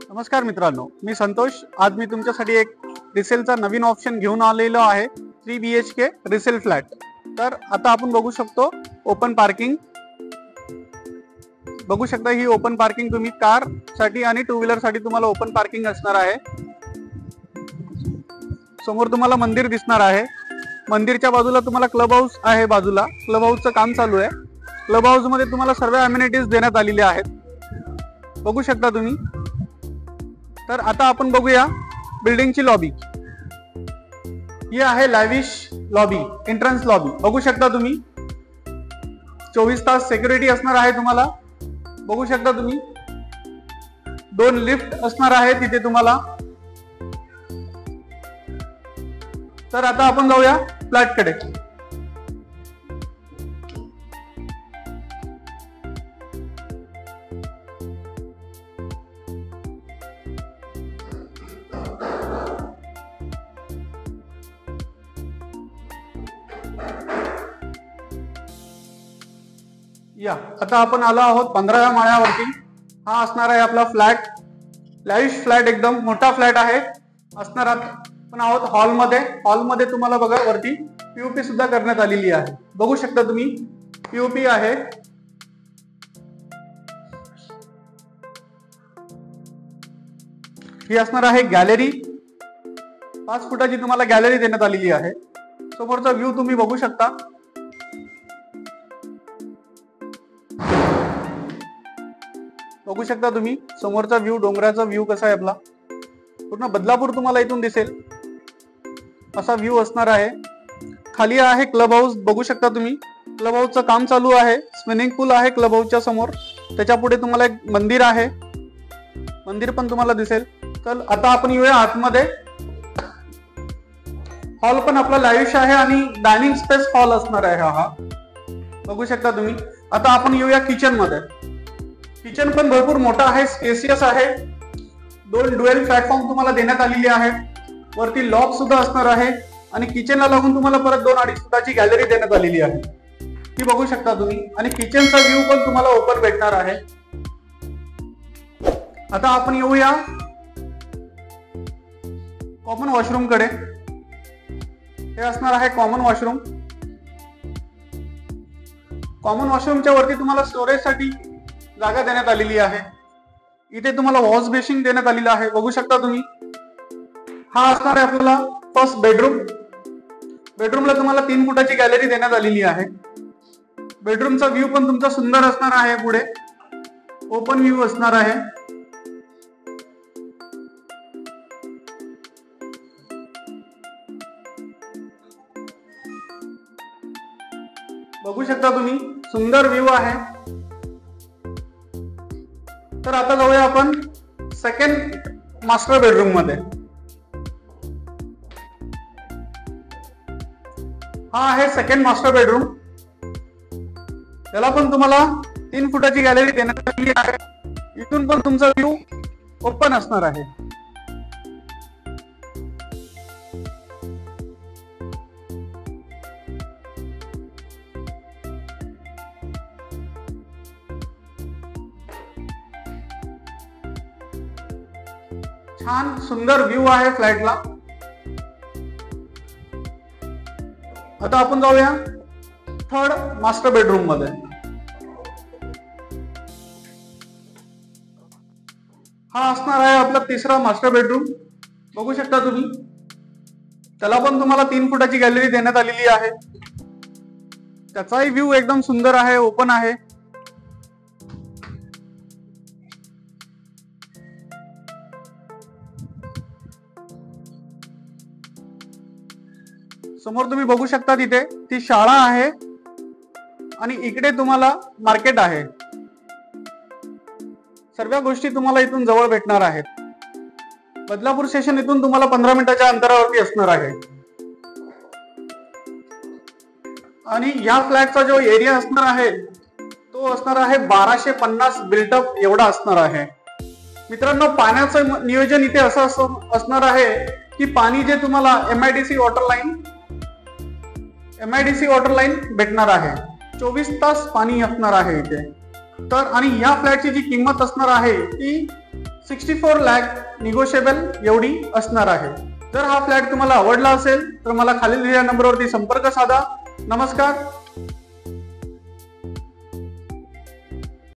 नमस्कार मित्रांनो, मी संतोष. आज मी तुमच्यासाठी एक रिसेलचा नवीन ऑप्शन घेऊन आलेलो आहे, 3 BHK रिसेल फ्लॅट. तर आता आपण बघू शकतो ओपन पार्किंग. बघू शकता ही ओपन पार्किंग तुम्ही कार साठी आणि टू व्हीलर साठी तुम्हाला ओपन पार्किंग असणार आहे. समोर तुम्हाला मंदिर दिसणार आहे. मंदिरच्या बाजूला तुम्हाला क्लब हाऊस आहे. बाजूला क्लब हाऊसचं काम चालू आहे. क्लब हाऊस मध्ये तुम्हाला सर्व अम्युनिटीज देण्यात आलेले आहेत, बघू शकता तुम्ही. तर आता आपण बघूया बिल्डिंगची लॉबी. ही आहे लॅविश लॉबी, एंट्रन्स लॉबी. बघू शकता तुम्ही 24 तास सिक्युरिटी असणार आहे तुम्हाला. बघू शकता तुम्ही 2 लिफ्ट असणार आहे तिथे तुम्हाला. तर आता आपण जाऊया फ्लॅट कडे. या आता आपण आलो आहोत 15व्या माळ्यावरती. हा असणार आहे आपला फ्लॅट, लॅविश फ्लॅट. एकदम मोठा फ्लॅट आहे असणार. आपण आहोत हॉलमध्ये. हॉलमध्ये तुम्हाला बघा वरती पीओपी सुद्धा करण्यात आलेली आहे. बघू शकता तुम्ही पीओपी आहे. ही असणार आहे गॅलरी. 5 फुटाची तुम्हाला गॅलरी देण्यात आलेली आहे. समोरचा व्ह्यू तुम्ही बघू शकता. बघू शकता तुम्ही समोरचा व्ह्यू, डोंगराचा व्ह्यू कसा आहे आपला. पूर्ण बदलापूर तुम्हाला इथून दिसेल असा व्ह्यू असणार आहे. खाली आहे क्लब हाऊस. बघू शकता तुम्ही क्लब हाऊसचं काम चालू आहे. स्विमिंग पूल आहे क्लब हाऊसच्या समोर. त्याच्या पुढे तुम्हाला एक मंदिर आहे. मंदिर पण तुम्हाला दिसेल. तर आता आपण येऊया आतमध्ये. हॉल पण आपला लॅविश आहे आणि डायनिंग स्पेस हॉल असणार आहे हा. बघू शकता तुम्ही. आता आपण येऊया किचन मध्ये. किचन पण भरपूर मोठा आहे, स्पेसियस आहे. 2 ड्युएल प्लॅटफॉर्म तुम्हाला देण्यात आलेली आहे. वरती लॉक सुद्धा असणार आहे आणि किचनला लागून तुम्हाला परत 2-2.5 फुटाची गॅलरी देण्यात आलेली आहे. ती बघू शकता तुम्ही. आणि किचनचा व्ह्यू पण तुम्हाला ओपन भेटणार आहे. आता आपण येऊया कॉमन वॉशरूम कडे. हे असणार आहे कॉमन वॉशरूम. कॉमन वॉशरूमच्या वरती तुम्हाला स्टोरेज साठी जागा देण्यात आलेली आहे. इथे तुम्हाला वॉश बेसिन देण्यात आलेला आहे. बघू शकता तुम्ही. हा असणार आहे आपल्याला फर्स्ट बेडरूम. बेडरूमला तुम्हाला 3 फुटाची गॅलरी देण्यात आलेली आहे. बेडरूमचा व्ह्यू पण तुमचा सुंदर असणार आहे. पुढे ओपन व्ह्यू असणार आहे. बघू शकता तुम्ही सुंदर व्ह्यू आहे. तर आता जाऊया आपण सेकंड मास्टर बेडरूम मध्ये. हा आहे सेकंड मास्टर बेडरूम. त्याला पण तुम्हाला 3 फुटाची गॅलरी देण्यात आलेली आहे. इथून पण तुमचा व्ह्यू ओपन असणार आहे. छान सुंदर व्ह्यू आहे फ्लॅटला. आता आपण जाऊया थर्ड मास्टर बेडरूम मध्ये. हा असणार आहे आपला तिसरा मास्टर बेडरूम. बघू शकता तुम्ही. त्याला पण तुम्हाला 3 फुटाची गॅलरी देण्यात आलेली आहे. त्याचाही व्ह्यू एकदम सुंदर आहे, ओपन आहे. समोर तुम्ही बघू शकता तिथे ती शाळा आहे आणि इकडे तुम्हाला मार्केट आहे. सर्व गोष्टी तुम्हाला इथून जवळ भेटणार आहेत. बदलापूर स्टेशन इथून तुम्हाला 15 मिनिटाच्या अंतरावरती असणार आहे. आणि या फ्लॅटचा जो एरिया असणार आहे तो असणार आहे 1250 बिल्टअप एवढा असणार आहे. मित्रांनो, पाण्याचं नियोजन इथे असं असणार आहे की पाणी जे तुम्हाला MIDC वॉटर लाईन भेटणार आहे. 24 तास पाणी असणार आहे इथे. तर आणि या फ्लॅटची जी किंमत असणार आहे ती 64 लाख निगोशिएबल एवढी असणार आहे। जर हा फ्लॅट तुम्हाला आवडला असेल तर मला खालील दिलेल्या नंबरवरती संपर्क साधा। नमस्कार।